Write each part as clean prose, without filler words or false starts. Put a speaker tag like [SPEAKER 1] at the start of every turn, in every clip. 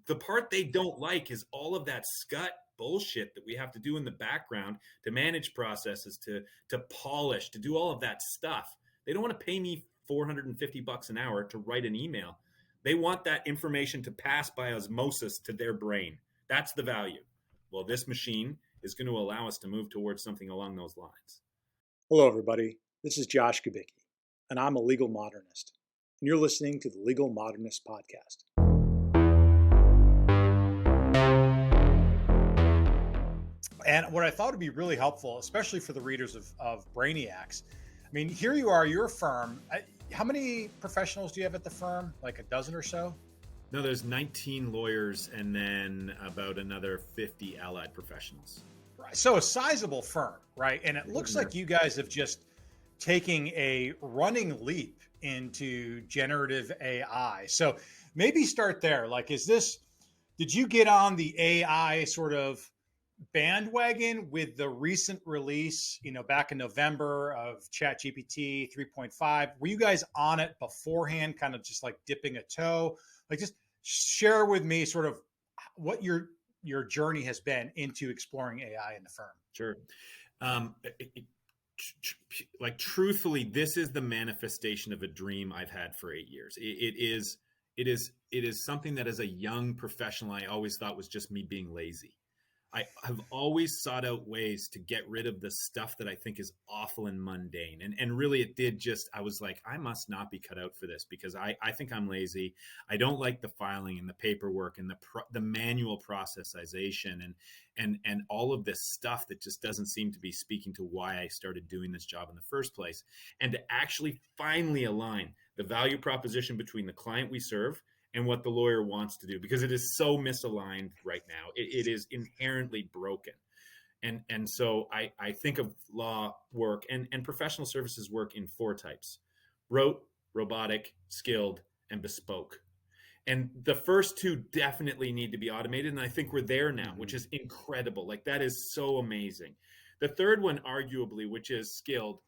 [SPEAKER 1] the part they don't like is all of that scut bullshit that we have to do in the background to manage processes, to polish, to do all of that stuff. They don't want to pay me $450 an hour to write an email. They want that information to pass by osmosis to their brain. That's the value. Well, this machine is going to allow us to move towards something along those lines.
[SPEAKER 2] Hello, everybody. This is Josh Kubicki, and I'm a legal modernist. And you're listening to the Legal Modernist Podcast. And what I thought would be really helpful, especially for the readers of Brainiacs, I mean, here you are, you're a firm. How many professionals do you have at the firm? Like a dozen or so?
[SPEAKER 1] No, there's 19 lawyers and then about another 50 allied professionals.
[SPEAKER 2] Right. So a sizable firm, right? And it looks like you guys have just taken a running leap into generative AI. So maybe start there. Like, did you get on the AI sort of bandwagon with the recent release, back in November of ChatGPT 3.5? Were you guys on it beforehand, kind of just like dipping a toe? Like, just share with me sort of what your journey has been into exploring AI in the firm.
[SPEAKER 1] Sure. Truthfully, this is the manifestation of a dream I've had for 8 years. It is something that as a young professional, I always thought was just me being lazy. I have always sought out ways to get rid of the stuff that I think is awful and mundane. And really I was like, I must not be cut out for this because I think I'm lazy. I don't like the filing and the paperwork and the manual processization and all of this stuff that just doesn't seem to be speaking to why I started doing this job in the first place. And to actually finally align the value proposition between the client we serve and what the lawyer wants to do, because it is so misaligned right now. It is inherently broken. And so I think of law work and professional services work in 4 types: rote, robotic, skilled, and bespoke. And the first 2 definitely need to be automated. And I think we're there now, which is incredible. Like, that is so amazing. The third one, arguably, which is skilled,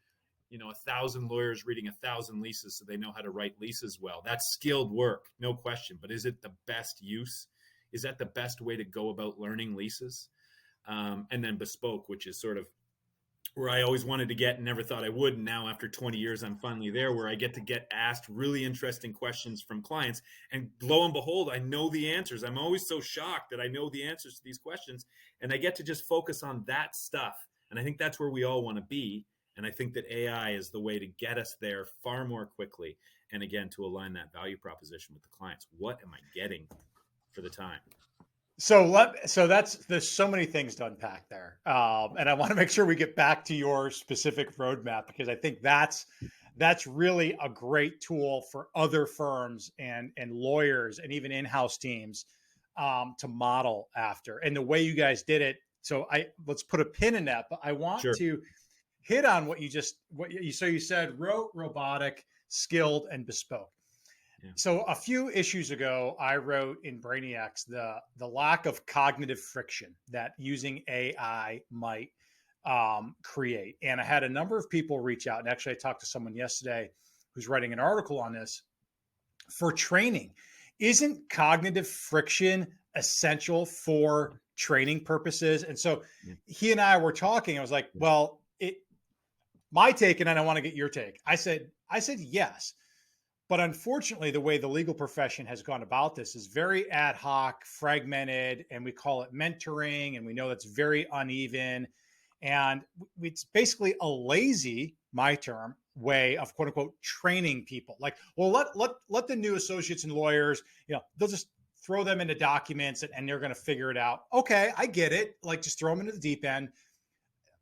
[SPEAKER 1] 1,000 lawyers reading 1,000 leases so they know how to write leases well. That's skilled work, no question. But is it the best use? Is that the best way to go about learning leases? And then bespoke, which is sort of where I always wanted to get and never thought I would. And now after 20 years, I'm finally there, where I get to get asked really interesting questions from clients. And lo and behold, I know the answers. I'm always so shocked that I know the answers to these questions. And I get to just focus on that stuff. And I think that's where we all want to be. And I think that AI is the way to get us there far more quickly. And again, to align that value proposition with the clients. What am I getting for the time?
[SPEAKER 2] So there's so many things to unpack there. And I want to make sure we get back to your specific roadmap, because I think that's really a great tool for other firms and lawyers and even in-house teams to model after. And the way you guys did it. So let's put a pin in that, but I want to hit on what you said: rote, robotic, skilled, and bespoke. Yeah. So a few issues ago, I wrote in Brainiacs the lack of cognitive friction that using AI might create. And I had a number of people reach out. And actually, I talked to someone yesterday who's writing an article on this for training. Isn't cognitive friction essential for training purposes? And so he and I were talking. I was like, well, my take, and I want to get your take. I said yes. But unfortunately, the way the legal profession has gone about this is very ad hoc, fragmented, and we call it mentoring, and we know that's very uneven. And it's basically a lazy, my term, way of quote unquote training people. Like, well, let the new associates and lawyers, they'll just throw them into documents and they're going to figure it out. Okay, I get it. Like, just throw them into the deep end.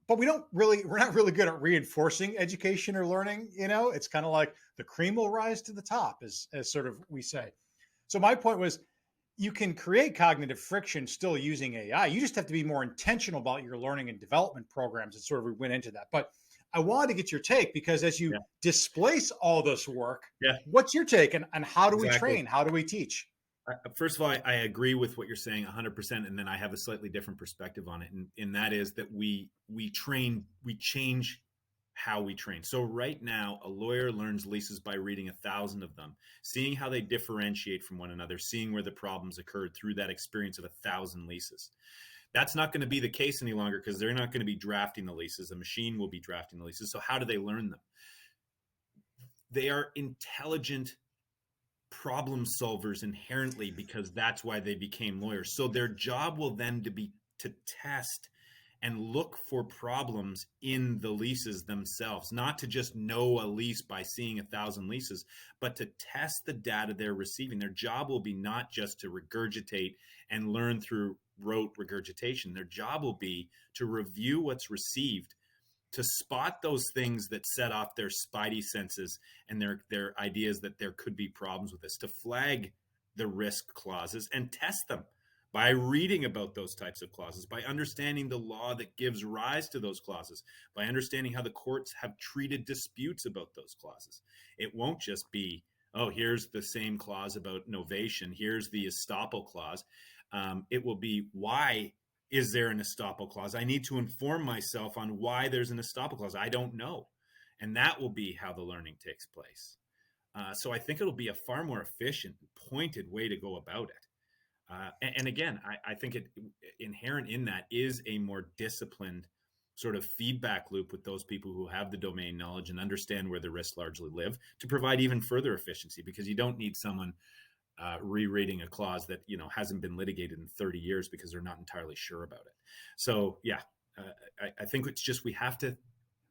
[SPEAKER 2] But we're not really good at reinforcing education or learning. It's kind of like the cream will rise to the top, as sort of we say. So my point was, you can create cognitive friction still using AI. You just have to be more intentional about your learning and development programs. And sort of we went into that. But I wanted to get your take, because as you displace all this work, what's your take? And how do we train? How do we teach?
[SPEAKER 1] First of all, I agree with what you're saying 100%. And then I have a slightly different perspective on it. And that is that we change how we train. So right now, a lawyer learns leases by reading 1,000 of them, seeing how they differentiate from one another, seeing where the problems occurred through that experience of 1,000 leases. That's not going to be the case any longer because they're not going to be drafting the leases. The machine will be drafting the leases. So how do they learn them? They are intelligent problem solvers inherently because that's why they became lawyers. So their job will then be to test and look for problems in the leases themselves, not to just know a lease by seeing 1,000 leases, but to test the data they're receiving. Their job will be not just to regurgitate and learn through rote regurgitation. Their job will be to review what's received, to spot those things that set off their spidey senses and their ideas that there could be problems with this, to flag the risk clauses and test them by reading about those types of clauses, by understanding the law that gives rise to those clauses, by understanding how the courts have treated disputes about those clauses. It won't just be, oh, here's the same clause about novation, here's the estoppel clause. It will be, why is there an estoppel clause? I need to inform myself on why there's an estoppel clause. I don't know. And that will be how the learning takes place. So I think it'll be a far more efficient, pointed way to go about it. And again, I think inherent in that is a more disciplined sort of feedback loop with those people who have the domain knowledge and understand where the risks largely live, to provide even further efficiency, because you don't need someone rereading a clause that hasn't been litigated in 30 years because they're not entirely sure about it. So yeah, I think it's just, we have to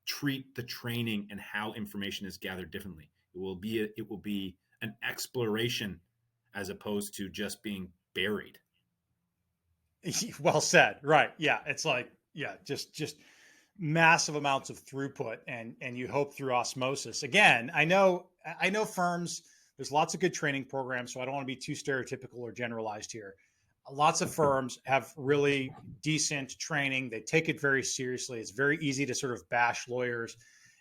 [SPEAKER 1] treat the training and how information is gathered differently. It will be an exploration as opposed to just being buried.
[SPEAKER 2] Well said. Right. Yeah. It's like, yeah, just massive amounts of throughput, and you hope through osmosis. Again, I know firms, there's lots of good training programs, so I don't want to be too stereotypical or generalized here. Lots of firms have really decent training. They take it very seriously. It's very easy to sort of bash lawyers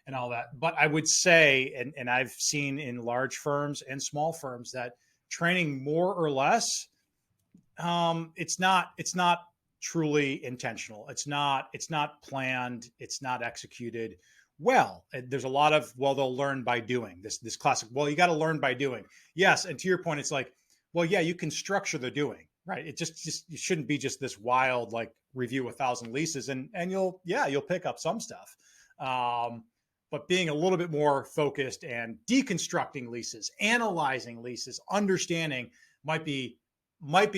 [SPEAKER 2] and all that. But I would say, and I've seen in large firms and small firms, that training more or less, it's not truly intentional. It's not planned. It's not executed well. There's a lot of, well, they'll learn by doing. This classic, well, you got to learn by doing. Yes, and to your point, it's like, well, yeah, you can structure the doing, right? It just it shouldn't be just this wild, like, review 1,000 leases and you'll pick up some stuff. But being a little bit more focused and deconstructing leases, analyzing leases, understanding might be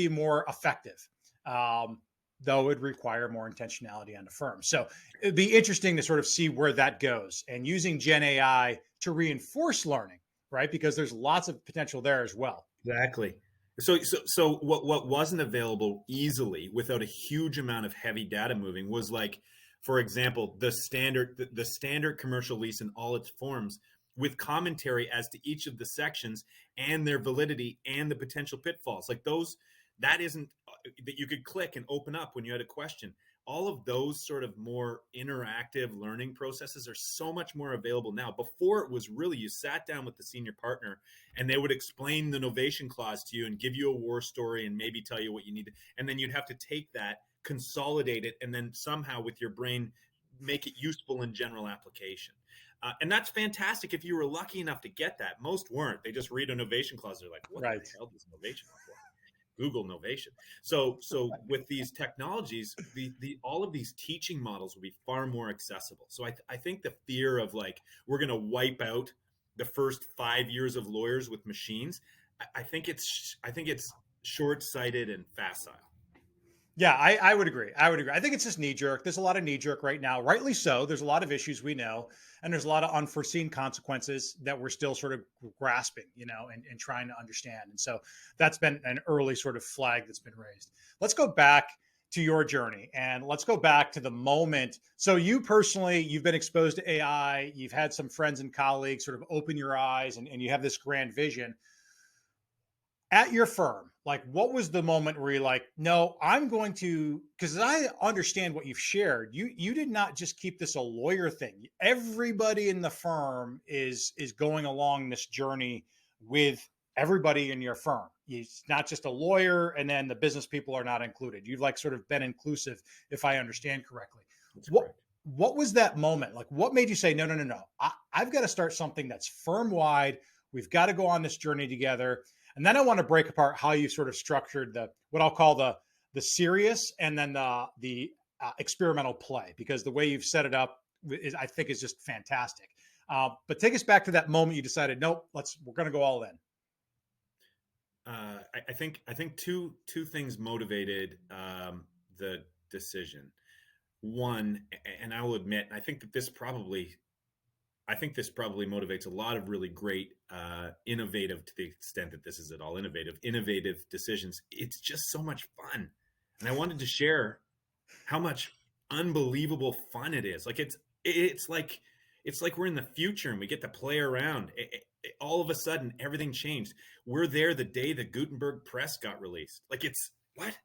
[SPEAKER 2] more effective, though it would require more intentionality on the firm. So it'd be interesting to sort of see where that goes, and using Gen AI to reinforce learning, right? Because there's lots of potential there as well.
[SPEAKER 1] Exactly. So what wasn't available easily without a huge amount of heavy data moving was, like, for example, the standard commercial lease in all its forms, with commentary as to each of the sections and their validity and the potential pitfalls. Like those, that isn't, that you could click and open up when you had a question. All of those sort of more interactive learning processes are so much more available now. Before, it was really, you sat down with the senior partner and they would explain the novation clause to you and give you a war story and maybe tell you what you need. And then you'd have to take that, consolidate it, and then somehow with your brain make it useful in general application. And that's fantastic if you were lucky enough to get that. Most weren't. They just read a novation clause. They're like, what the hell does novation look like? Google novation. So with these technologies, all of these teaching models will be far more accessible. So I think the fear of, like, we're going to wipe out the first 5 years of lawyers with machines, I think it's short-sighted and facile.
[SPEAKER 2] Yeah, I would agree. I think it's just knee jerk. There's a lot of knee jerk right now, rightly so. There's a lot of issues we know, and there's a lot of unforeseen consequences that we're still sort of grasping, and trying to understand. And so that's been an early sort of flag that's been raised. Let's go back to your journey, and let's go back to the moment. So you personally, you've been exposed to AI. You've had some friends and colleagues sort of open your eyes, and you have this grand vision. At your firm, like, what was the moment where you're like, no, I'm going to, because I understand what you've shared. You did not just keep this a lawyer thing. Everybody in the firm is going along this journey with everybody in your firm. It's not just a lawyer and then the business people are not included. You've, like, sort of been inclusive, if I understand correctly. what was that moment? Like, what made you say, no, no, no, no, I've got to start something that's firm wide. We've got to go on this journey together. And then I want to break apart how you sort of structured the, what I'll call the serious and then the experimental play, because the way you've set it up is, I think, is just fantastic. But take us back to that moment you decided, nope, we're going to go all in.
[SPEAKER 1] I think two things motivated the decision. One, and I will admit, I think this probably motivates a lot of really great, innovative, to the extent that this is at all innovative decisions. It's just so much fun, and I wanted to share how much unbelievable fun it is. Like it's like we're in the future and we get to play around. All of a sudden, everything changed. We're there the day the Gutenberg press got released. Like it's what?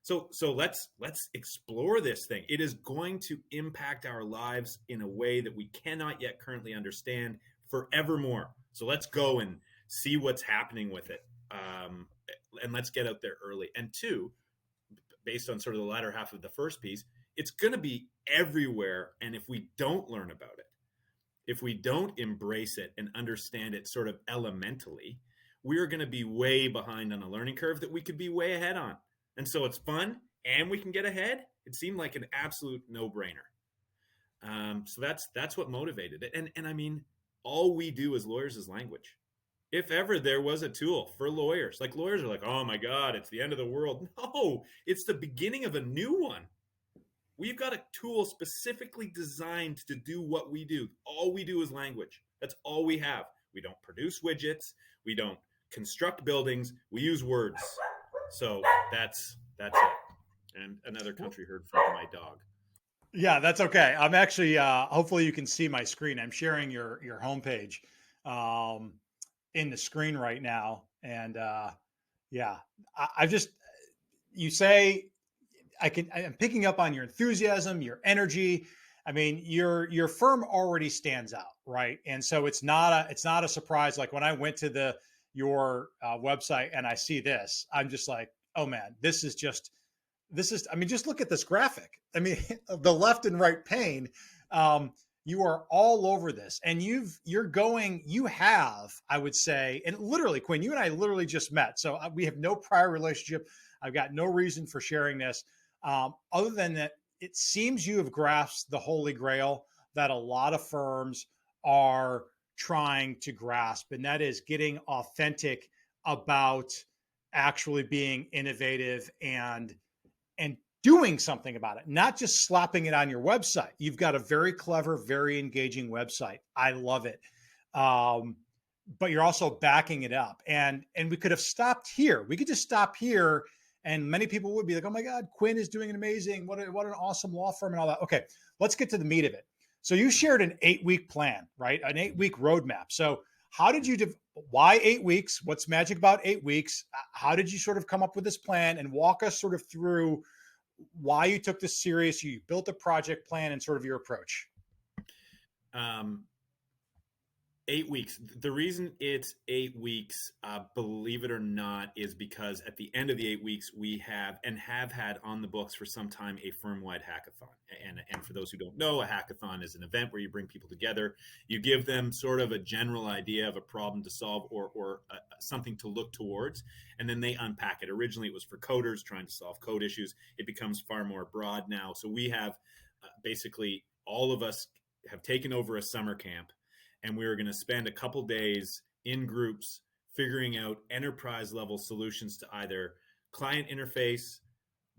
[SPEAKER 1] So let's explore this thing. It is going to impact our lives in a way that we cannot yet currently understand forevermore. So let's go and see what's happening with it, and let's get out there early. And two, based on sort of the latter half of the first piece, it's going to be everywhere. And if we don't learn about it, if we don't embrace it and understand it sort of elementally, we're going to be way behind on a learning curve that we could be way ahead on. And so it's fun and we can get ahead. It seemed like an absolute no-brainer. So that's what motivated it. And I mean, all we do as lawyers is language. If ever there was a tool for lawyers, like lawyers are like, oh my God, it's the end of the world. No, it's the beginning of a new one. We've got a tool specifically designed to do what we do. All we do is language. That's all we have. We don't produce widgets. We don't construct buildings. We use words. So that's it. And another country heard from my dog.
[SPEAKER 2] Yeah, that's okay. I'm actually, hopefully you can see my screen. I'm sharing your homepage in the screen right now. And yeah, I just, you say, I'm picking up on your enthusiasm, your energy. I mean, your firm already stands out, right? And so it's not a surprise. Like when I went to your website and I see this, I'm just like, oh man, I mean, just look at this graphic. I mean, the left and right pane, you are all over this, and you have, I would say, and literally, Quinn, you and I literally just met. So we have no prior relationship. I've got no reason for sharing this, other than that it seems you have grasped the Holy Grail that a lot of firms are trying to grasp, and that is getting authentic about actually being innovative and doing something about it, not just slapping it on your website. You've got a very clever, very engaging website. I love it. But you're also backing it up. And we could have stopped here. We could just stop here, and many people would be like, oh my God, Quinn is doing an amazing, what an awesome law firm and all that. Okay, let's get to the meat of it. So you shared an 8-week plan, right? An 8-week roadmap. So how did you, why 8 weeks? What's magic about 8 weeks? How did you sort of come up with this plan, and walk us sort of through why you took this serious? You built a project plan and sort of your approach.
[SPEAKER 1] 8 weeks. The reason it's 8 weeks, believe it or not, is because at the end of the 8 weeks, we have had on the books for some time a firm-wide hackathon. And for those who don't know, a hackathon is an event where you bring people together. You give them sort of a general idea of a problem to solve or something to look towards, and then they unpack it. Originally, it was for coders trying to solve code issues. It becomes far more broad now. So we have basically all of us have taken over a summer camp, and we were going to spend a couple days in groups figuring out enterprise level solutions to either client interface,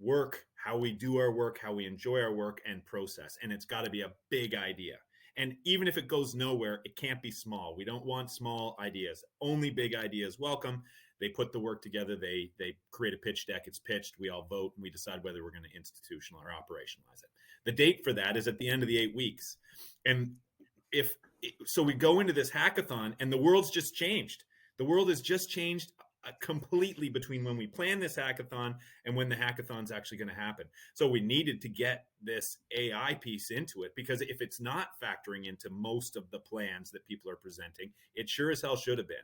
[SPEAKER 1] work, how we do our work, how we enjoy our work, and process. And it's got to be a big idea. And even if it goes nowhere, it can't be small. We don't want small ideas. Only big ideas welcome. They put the work together. They create a pitch deck. It's pitched. We all vote, and we decide whether we're going to institutional or operationalize it. The date for that is at the end of the 8 weeks. And so we go into this hackathon, and the world's just changed. The world has just changed completely between when we plan this hackathon and when the hackathon's actually going to happen. So we needed to get this AI piece into it, because if it's not factoring into most of the plans that people are presenting, it sure as hell should have been.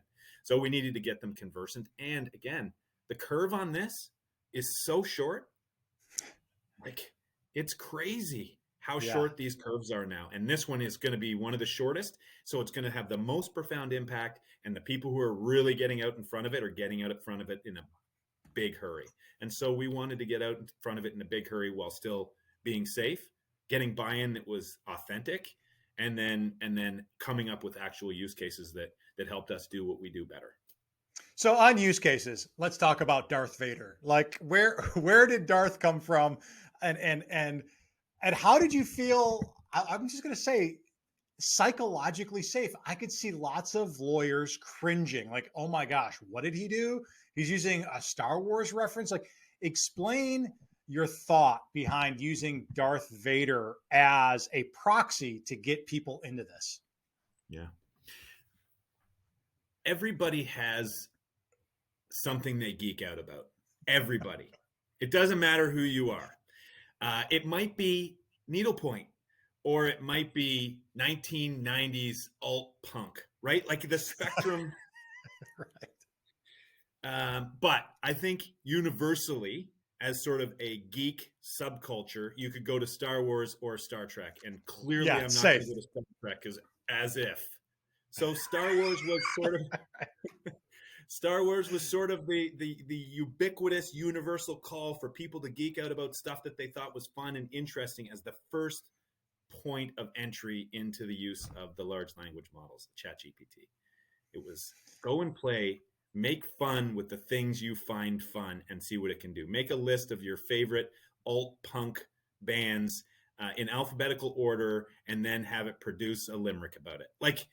[SPEAKER 1] So we needed to get them conversant. And again, the curve on this is so short. Like, it's crazy how
[SPEAKER 2] Yeah.
[SPEAKER 1] short these curves are now. And this one is going to be one of the shortest. So it's going to have the most profound impact. And the people who are really getting out in front of it are getting out in front of it in a big hurry. And so we wanted to get out in front of it in a big hurry while still being safe, getting buy-in that was authentic, and then coming up with actual use cases that helped us do what we do better.
[SPEAKER 2] So on use cases, let's talk about Darth Vader. Like where did Darth come from, and how did you feel? I'm just going to say psychologically safe. I could see lots of lawyers cringing, like, oh my gosh, what did he do? He's using a Star Wars reference. Like, explain your thought behind using Darth Vader as a proxy to get people into this.
[SPEAKER 1] Yeah. Everybody has something they geek out about. Everybody. It doesn't matter who you are. It might be needlepoint, or it might be 1990s alt punk, right? Like the spectrum.
[SPEAKER 2] Right.
[SPEAKER 1] But I think universally, as sort of a geek subculture, you could go to Star Wars or Star Trek. And clearly,
[SPEAKER 2] Yeah,
[SPEAKER 1] I'm not
[SPEAKER 2] safe.
[SPEAKER 1] going to go to Star Trek because as if. So Star Wars was sort of Star Wars was sort of the ubiquitous universal call for people to geek out about stuff that they thought was fun and interesting as the first point of entry into the use of the large language models, ChatGPT. It was go and play, make fun with the things you find fun and see what it can do. Make a list of your favorite alt punk bands in alphabetical order and then have it produce a limerick about it. Like,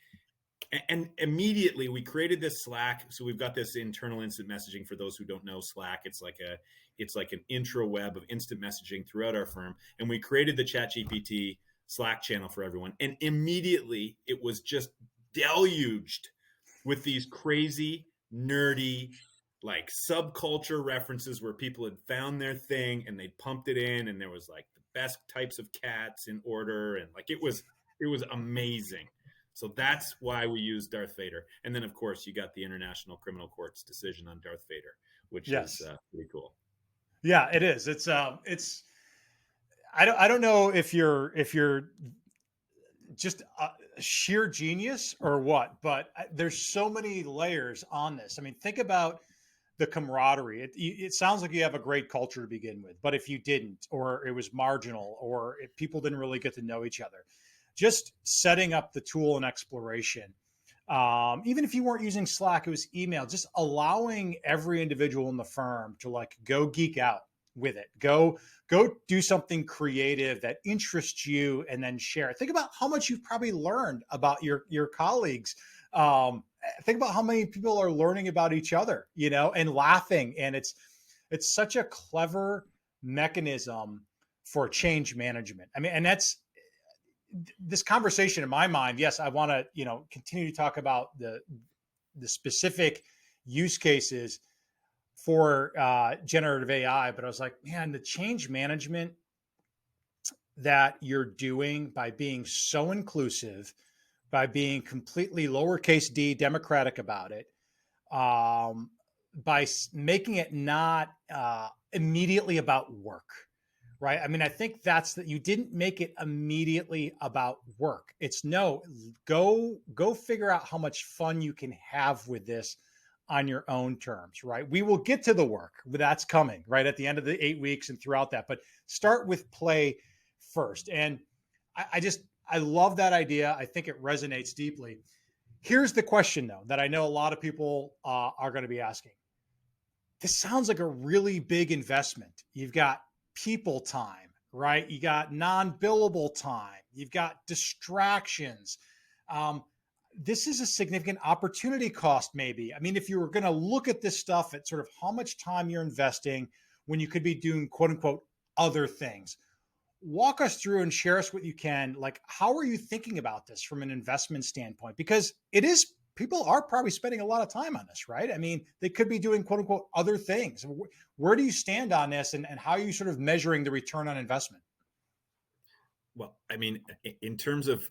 [SPEAKER 1] and immediately we created this Slack. So we've got this internal instant messaging. For those who don't know Slack, it's like an intro web of instant messaging throughout our firm. And we created the ChatGPT Slack channel for everyone. And immediately it was just deluged with these crazy, nerdy, like subculture references where people had found their thing and they pumped it in, and there was like the best types of cats in order, and like it was amazing. So that's why we use Darth Vader. And then, of course, you got the International Criminal Court's decision on Darth Vader, which
[SPEAKER 2] Yes.
[SPEAKER 1] is pretty cool.
[SPEAKER 2] Yeah, it is. It's I don't know if you're just a sheer genius or what, but there's so many layers on this. I mean, think about the camaraderie. It sounds like you have a great culture to begin with, but if you didn't, or it was marginal, or if people didn't really get to know each other, just setting up the tool and exploration. Even if you weren't using Slack, it was email, just allowing every individual in the firm to like go geek out with it. Go do something creative that interests you and then share it. Think about how much you've probably learned about your colleagues. Think about how many people are learning about each other, and laughing. And it's such a clever mechanism for change management. I mean, and that's this conversation in my mind. Yes, I want to, continue to talk about the specific use cases for generative AI, but I was like, man, the change management that you're doing by being so inclusive, by being completely lowercase d democratic about it, by making it not immediately about work, right? I mean, I think that's that you didn't make it immediately about work. It's no, go figure out how much fun you can have with this on your own terms, right? We will get to the work, but that's coming right at the end of the 8 weeks and throughout that. But start with play first. And I love that idea. I think it resonates deeply. Here's the question, though, that I know a lot of people are going to be asking. This sounds like a really big investment. You've got people time, right? You got non-billable time. You've got distractions. This is a significant opportunity cost, maybe. I mean, if you were going to look at this stuff at sort of how much time you're investing when you could be doing quote unquote other things, walk us through and share us what you can. Like, how are you thinking about this from an investment standpoint? Because people are probably spending a lot of time on this, right? I mean, they could be doing quote unquote other things. Where do you stand on this, and how are you sort of measuring the return on investment?
[SPEAKER 1] Well, I mean, in terms of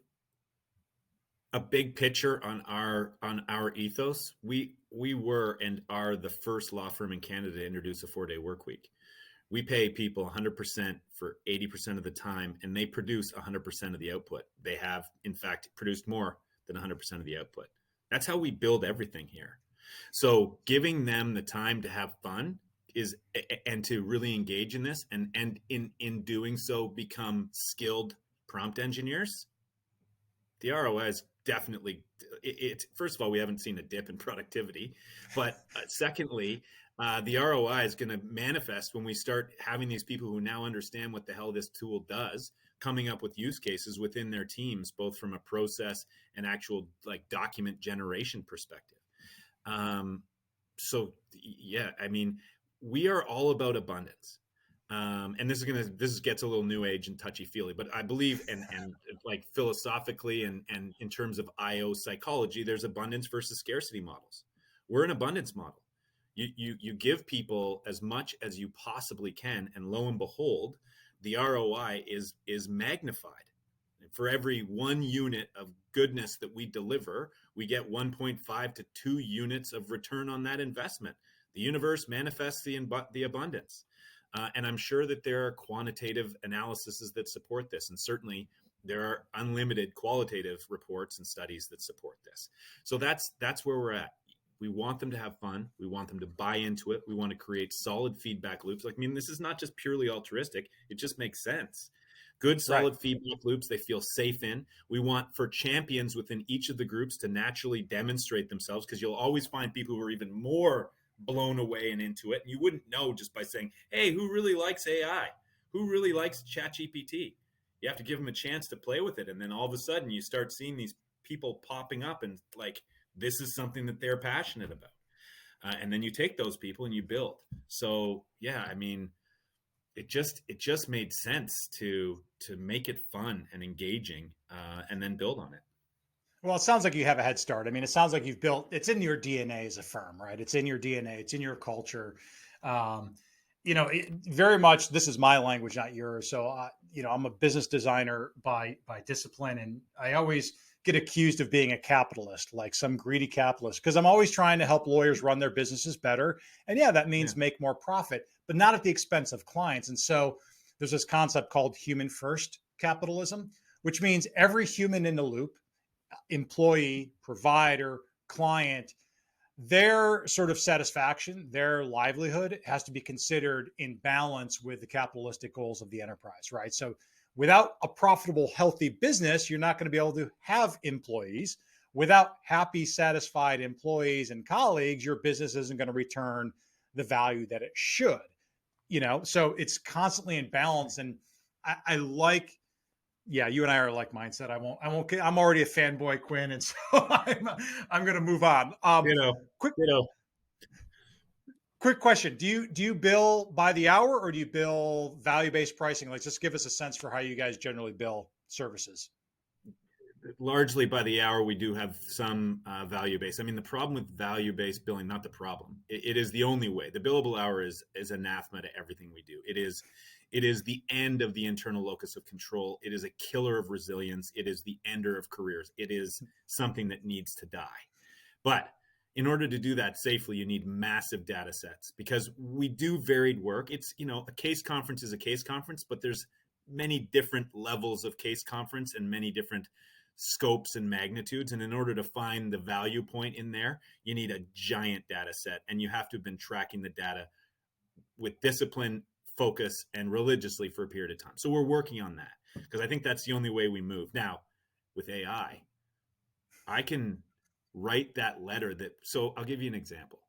[SPEAKER 1] a big picture on our ethos, we were and are the first law firm in Canada to introduce a 4-day work week, We pay people 100% for 80% of the time, and they produce 100% of the output. They have, in fact, produced more than 100% of the output. That's how we build everything here. So giving them the time to have fun is, and to really engage in this, and in doing so become skilled prompt engineers, the ROI is definitely it. First of all, we haven't seen a dip in productivity, but secondly, the ROI is going to manifest when we start having these people who now understand what the hell this tool does, coming up with use cases within their teams, both from a process and actual like document generation perspective. So yeah, I mean, we are all about abundance. And this gets a little new age and touchy feely, but I believe, and like philosophically and in terms of IO psychology, there's abundance versus scarcity models. We're an abundance model. You give people as much as you possibly can, and lo and behold, the ROI is magnified. For every 1 unit of goodness that we deliver, we get 1.5 to 2 units of return on that investment. The universe manifests the abundance. And I'm sure that there are quantitative analyses that support this. And certainly there are unlimited qualitative reports and studies that support this. So that's where we're at. We want them to have fun. We want them to buy into it. We want to create solid feedback loops. Like, I mean, this is not just purely altruistic. It just makes sense. Good, solid feedback loops they feel safe in. We want for champions within each of the groups to naturally demonstrate themselves, because you'll always find people who are even more blown away and into it. And you wouldn't know just by saying, hey, who really likes AI? Who really likes ChatGPT? You have to give them a chance to play with it. And then all of a sudden you start seeing these people popping up, and like, this is something that they're passionate about. And then you take those people and you build. So yeah, I mean, it just made sense to make it fun and engaging, and then build on it.
[SPEAKER 2] Well, it sounds like you have a head start. I mean, it sounds like you've built, it's in your DNA as a firm, right? It's in your DNA, it's in your culture. Um, very much, this is my language, not yours. So, I'm a business designer by discipline, and I always get accused of being a capitalist, like some greedy capitalist, because I'm always trying to help lawyers run their businesses better. And yeah, that means make more profit, but not at the expense of clients. And so there's this concept called human first capitalism, which means every human in the loop, employee, provider, client, their sort of satisfaction, their livelihood has to be considered in balance with the capitalistic goals of the enterprise, right? So without a profitable, healthy business, you're not going to be able to have employees. Without happy, satisfied employees and colleagues, your business isn't going to return the value that it should. So it's constantly in balance. And I like, yeah, you and I are like mindset. I won't, I'm already a fanboy, Quinn. And so I'm going to move on.
[SPEAKER 1] You know,
[SPEAKER 2] Quick,
[SPEAKER 1] you know,
[SPEAKER 2] quick question. Do you bill by the hour, or do you bill value-based pricing? Like, just give us a sense for how you guys generally bill services.
[SPEAKER 1] largely by the hour. We do have some value based. I mean, the problem with value based billing, not the problem. It is the only way. The billable hour is anathema to everything we do. It is the end of the internal locus of control. It is a killer of resilience. It is the ender of careers. It is something that needs to die. But in order to do that safely, you need massive data sets, because we do varied work. It's, a case conference is a case conference, but there's many different levels of case conference and many different scopes and magnitudes. And in order to find the value point in there, you need a giant data set, and you have to have been tracking the data with discipline, focus, and religiously for a period of time. So we're working on that, because I think that's the only way we move. Now, with AI, I can write that letter so I'll give you an example.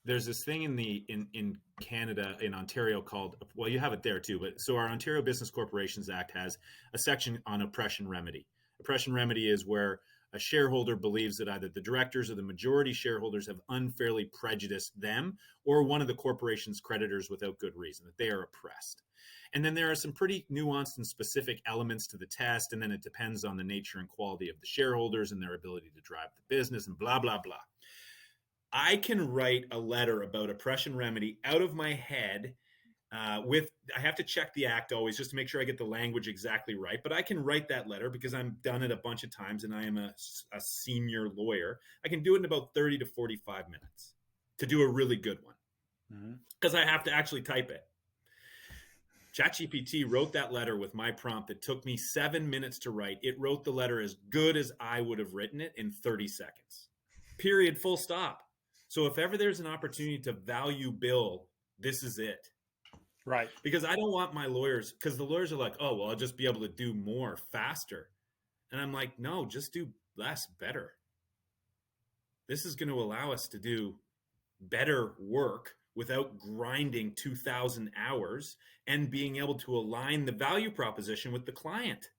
[SPEAKER 1] There's this thing in Canada, in Ontario, called, well, you have it there too, but so our Ontario Business Corporations Act has a section on oppression remedy. Oppression remedy is where a shareholder believes that either the directors or the majority shareholders have unfairly prejudiced them or one of the corporation's creditors without good reason, that they are oppressed. And then there are some pretty nuanced and specific elements to the test, and then it depends on the nature and quality of the shareholders and their ability to drive the business and blah, blah, blah. I can write a letter about oppression remedy out of my head. I have to check the act always just to make sure I get the language exactly right. But I can write that letter because I've done it a bunch of times and I am a senior lawyer. I can do it in about 30 to 45 minutes to do a really good one, because I have to actually type it. ChatGPT wrote that letter with my prompt that took me 7 minutes to write. It wrote the letter as good as I would have written it in 30 seconds. Period, full stop. So if ever there's an opportunity to value bill, this is it.
[SPEAKER 2] Right.
[SPEAKER 1] Because I don't want my lawyers, because the lawyers are like, oh, well, I'll just be able to do more faster. And I'm like, no, just do less better. This is going to allow us to do better work without grinding 2,000 hours and being able to align the value proposition with the client.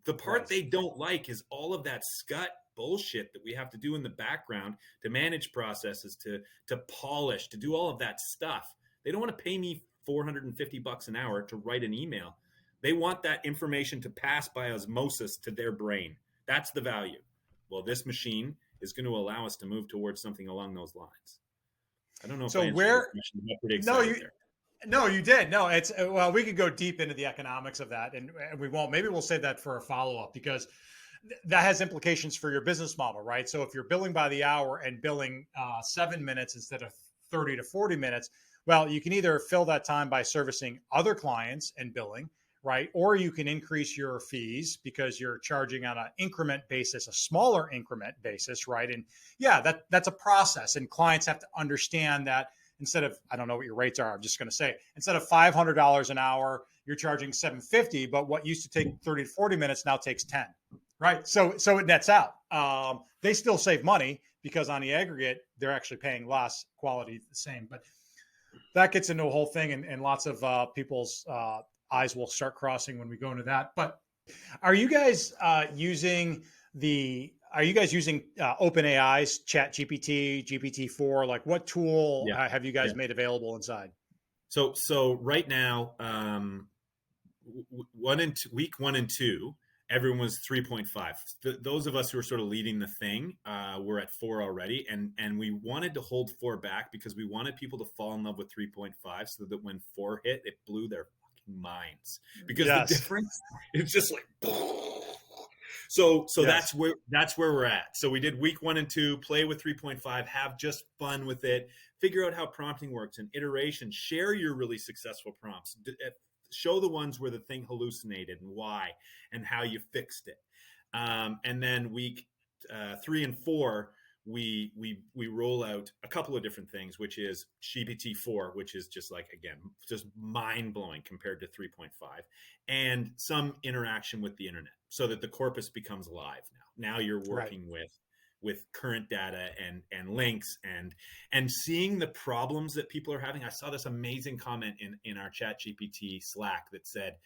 [SPEAKER 1] The part
[SPEAKER 2] Right.
[SPEAKER 1] they don't like is all of that scut bullshit that we have to do in the background to manage processes, to polish, to do all of that stuff. They don't want to pay me $450 an hour to write an email. They want that information to pass by osmosis to their brain. That's the value. Well, this machine is going to allow us to move towards something along those lines. I don't know if
[SPEAKER 2] So
[SPEAKER 1] I answered your
[SPEAKER 2] where?
[SPEAKER 1] question. I'm pretty
[SPEAKER 2] No,
[SPEAKER 1] excited
[SPEAKER 2] you.
[SPEAKER 1] there.
[SPEAKER 2] No, you did. No, it's well, we could go deep into the economics of that, and we won't. Maybe we'll save that for a follow up because that has implications for your business model, right? So if you're billing by the hour and billing 7 minutes instead of 30 to 40 minutes, well, you can either fill that time by servicing other clients and billing, right? Or you can increase your fees because you're charging on an increment basis, a smaller increment basis, right? And yeah, that's a process, and clients have to understand that instead of, I don't know what your rates are, I'm just going to say, instead of $500 an hour, you're charging $750, but what used to take 30 to 40 minutes now takes 10. Right. So it nets out. They still save money because on the aggregate, they're actually paying less, quality the same. But that gets into a whole thing, and lots of people's eyes will start crossing when we go into that. But are you guys using OpenAI's Chat GPT, GPT-4? Like, what tool
[SPEAKER 1] Yeah.
[SPEAKER 2] have you guys
[SPEAKER 1] Yeah.
[SPEAKER 2] made available inside?
[SPEAKER 1] So right now, week 1 and 2, everyone was 3.5. Those of us who are sort of leading the thing, we're at 4 already, and we wanted to hold 4 back because we wanted people to fall in love with 3.5, so that when 4 hit, it blew their fucking minds, because the
[SPEAKER 2] Yes.
[SPEAKER 1] difference is just like. So
[SPEAKER 2] Yes.
[SPEAKER 1] that's where we're at. So we did week 1 and 2, play with 3.5, have just fun with it, figure out how prompting works and iteration, share your really successful prompts, show the ones where the thing hallucinated and why and how you fixed it. And then week 3 and 4, we roll out a couple of different things, which is GPT-4, which is just like, again, just mind blowing compared to 3.5, and some interaction with the internet, so that the corpus becomes live now. Now you're working with current data and links and seeing the problems that people are having. I saw this amazing comment in our Chat GPT Slack that said,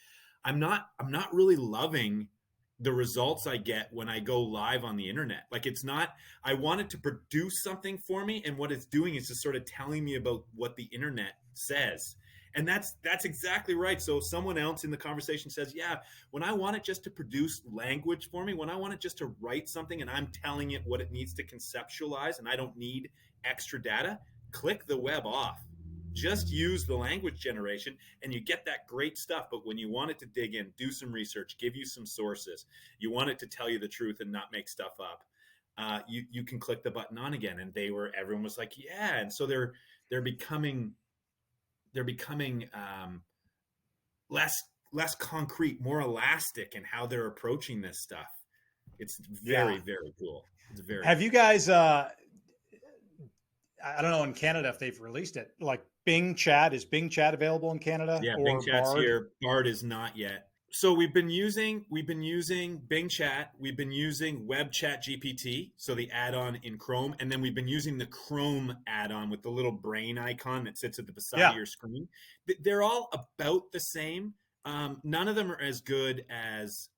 [SPEAKER 1] I'm not really loving the results I get when I go live on the internet. Like, it's not, I want it to produce something for me, and what it's doing is just sort of telling me about what the internet says. And that's exactly right. So if someone else in the conversation says, yeah, when I want it just to produce language for me, when I want it just to write something and I'm telling it what it needs to conceptualize and I don't need extra data, click the web off. Just use the language generation and you get that great stuff. But when you want it to dig in, do some research, give you some sources, you want it to tell you the truth and not make stuff up, you can click the button on again. And everyone was like, yeah. And so they're becoming less concrete, more elastic in how they're approaching this stuff. It's very,
[SPEAKER 2] Yeah.
[SPEAKER 1] very cool. It's very
[SPEAKER 2] Have
[SPEAKER 1] cool.
[SPEAKER 2] you guys, I don't know in Canada if they've released it, like Bing Chat? Is Bing Chat available in Canada,
[SPEAKER 1] Yeah, Bing
[SPEAKER 2] or
[SPEAKER 1] Chat's
[SPEAKER 2] Bard?
[SPEAKER 1] here. Bard is not yet. So we've been using Bing Chat. We've been using Web Chat GPT, so the add-on in Chrome, and then we've been using the Chrome add-on with the little brain icon that sits at the beside of
[SPEAKER 2] Yeah.
[SPEAKER 1] your screen. They're all about the same. None of them are as good as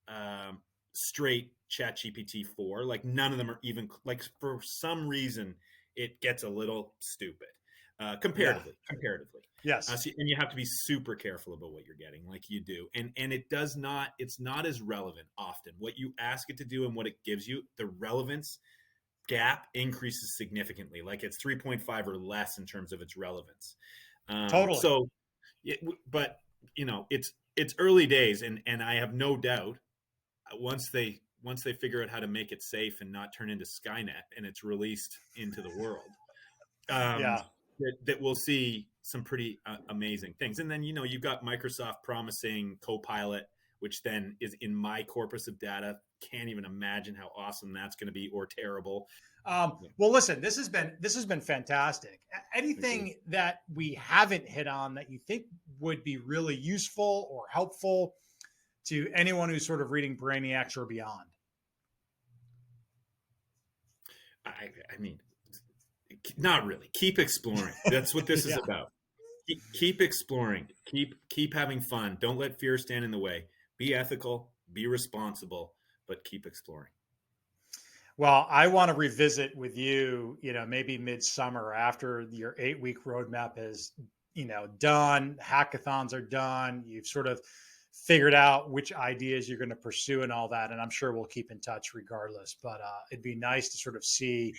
[SPEAKER 1] straight Chat GPT-4. Like, none of them are even, like, for some reason it gets a little stupid
[SPEAKER 2] Yeah.
[SPEAKER 1] comparatively.
[SPEAKER 2] Yes.
[SPEAKER 1] And you have to be super careful about what you're getting, like you do. And it's not as relevant often. What you ask it to do and what it gives you, the relevance gap increases significantly. Like, it's 3.5 or less in terms of its relevance.
[SPEAKER 2] Totally.
[SPEAKER 1] But it's early days, and I have no doubt once they figure out how to make it safe and not turn into Skynet and it's released into the world,
[SPEAKER 2] Yeah.
[SPEAKER 1] that we'll see some pretty amazing things. And then, you've got Microsoft promising Copilot, which then is in my corpus of data. Can't even imagine how awesome that's going to be, or terrible.
[SPEAKER 2] Well, listen, this has been fantastic. Anything that we haven't hit on that you think would be really useful or helpful to anyone who's sort of reading Brainiacs or beyond?
[SPEAKER 1] I mean, not really. Keep exploring. That's what this is about. Keep exploring. Keep having fun. Don't let fear stand in the way. Be ethical. Be responsible. But keep exploring.
[SPEAKER 2] Well, I want to revisit with you, maybe midsummer after your 8-week roadmap is, done. Hackathons are done. You've sort of figured out which ideas you're going to pursue and all that. And I'm sure we'll keep in touch regardless. But it'd be nice to sort of see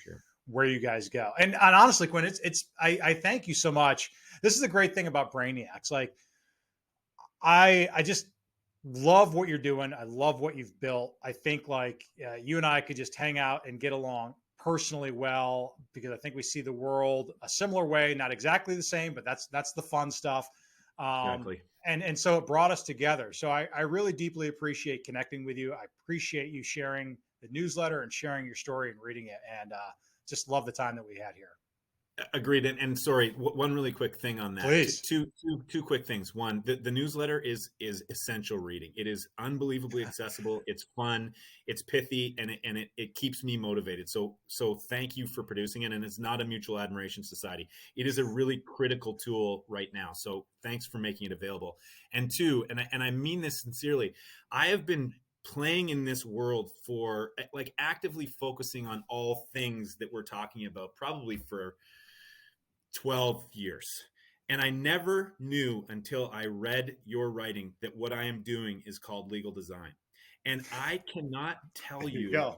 [SPEAKER 2] where you guys go. And honestly, Quinn, I thank you so much. This is a great thing about Brainiacs. Like, I just love what you're doing. I love what you've built. I think you and I could just hang out and get along personally well, because I think we see the world a similar way, not exactly the same, but that's the fun stuff.
[SPEAKER 1] Exactly.
[SPEAKER 2] And so it brought us together. So I really deeply appreciate connecting with you. I appreciate you sharing the newsletter and sharing your story and reading it, and just love the time that we had here.
[SPEAKER 1] Agreed. And sorry, one really quick thing on that.
[SPEAKER 2] Please.
[SPEAKER 1] Two quick things. One, the newsletter is essential reading. It is unbelievably accessible. It's fun. It's pithy, and it keeps me motivated. So thank you for producing it. And it's not a mutual admiration society. It is a really critical tool right now. So thanks for making it available. And two, and I mean this sincerely, I have been playing in this world for actively focusing on all things that we're talking about, probably for 12 years. And I never knew until I read your writing that what I am doing is called legal design. And I cannot tell you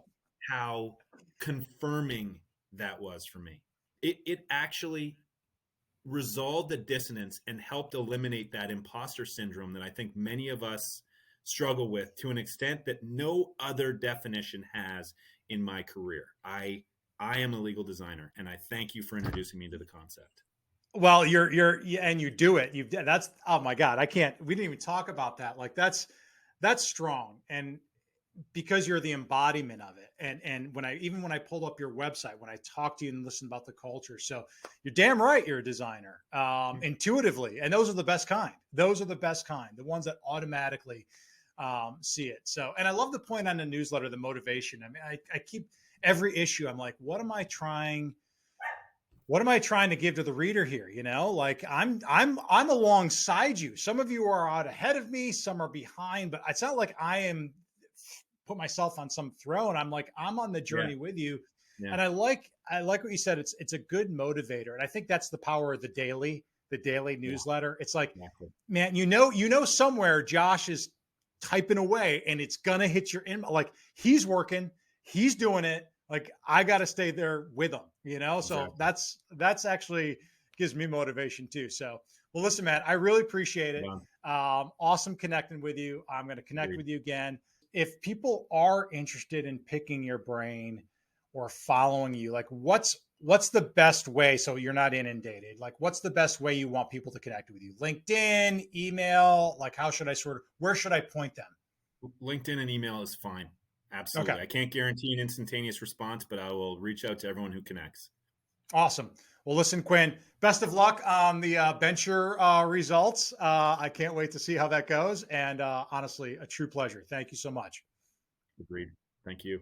[SPEAKER 1] how confirming that was for me. It actually resolved the dissonance and helped eliminate that imposter syndrome that I think many of us struggle with, to an extent that no other definition has in my career. I am a legal designer, and I thank you for introducing me to the concept.
[SPEAKER 2] Well, and you do it. That's, oh my God, we didn't even talk about that. Like that's strong. And because you're the embodiment of it. And when I pulled up your website, when I talked to you and listened about the culture, so you're damn right, you're a designer, intuitively. And those are the best kind. The ones that automatically see it. So, and I love the point on the newsletter, the motivation. I mean, I keep every issue, I'm like, what am I trying to give to the reader here? Like I'm alongside you. Some of you are out ahead of me, some are behind, but it's not like I am put myself on some throne. I'm on the journey with you. Yeah. And I like what you said. It's a good motivator. And I think that's the power of the daily newsletter. It's like, man, somewhere Josh is typing away and it's gonna hit your inbox. Like he's working, he's doing it. Like I got to stay there with him, So that's actually gives me motivation too. So, well, listen, man, I really appreciate it. Awesome connecting with you. I'm going to connect with you again. If people are interested in picking your brain or following you, like what's the best way? So you're not inundated. Like what's the best way you want people to connect with you? LinkedIn, email, like where should I point them?
[SPEAKER 1] LinkedIn and email is fine. Absolutely. Okay. I can't guarantee an instantaneous response, but I will reach out to everyone who connects.
[SPEAKER 2] Awesome. Well, listen, Quinn, best of luck on the venture results. I can't wait to see how that goes. And honestly, a true pleasure. Thank you so much.
[SPEAKER 1] Agreed. Thank you.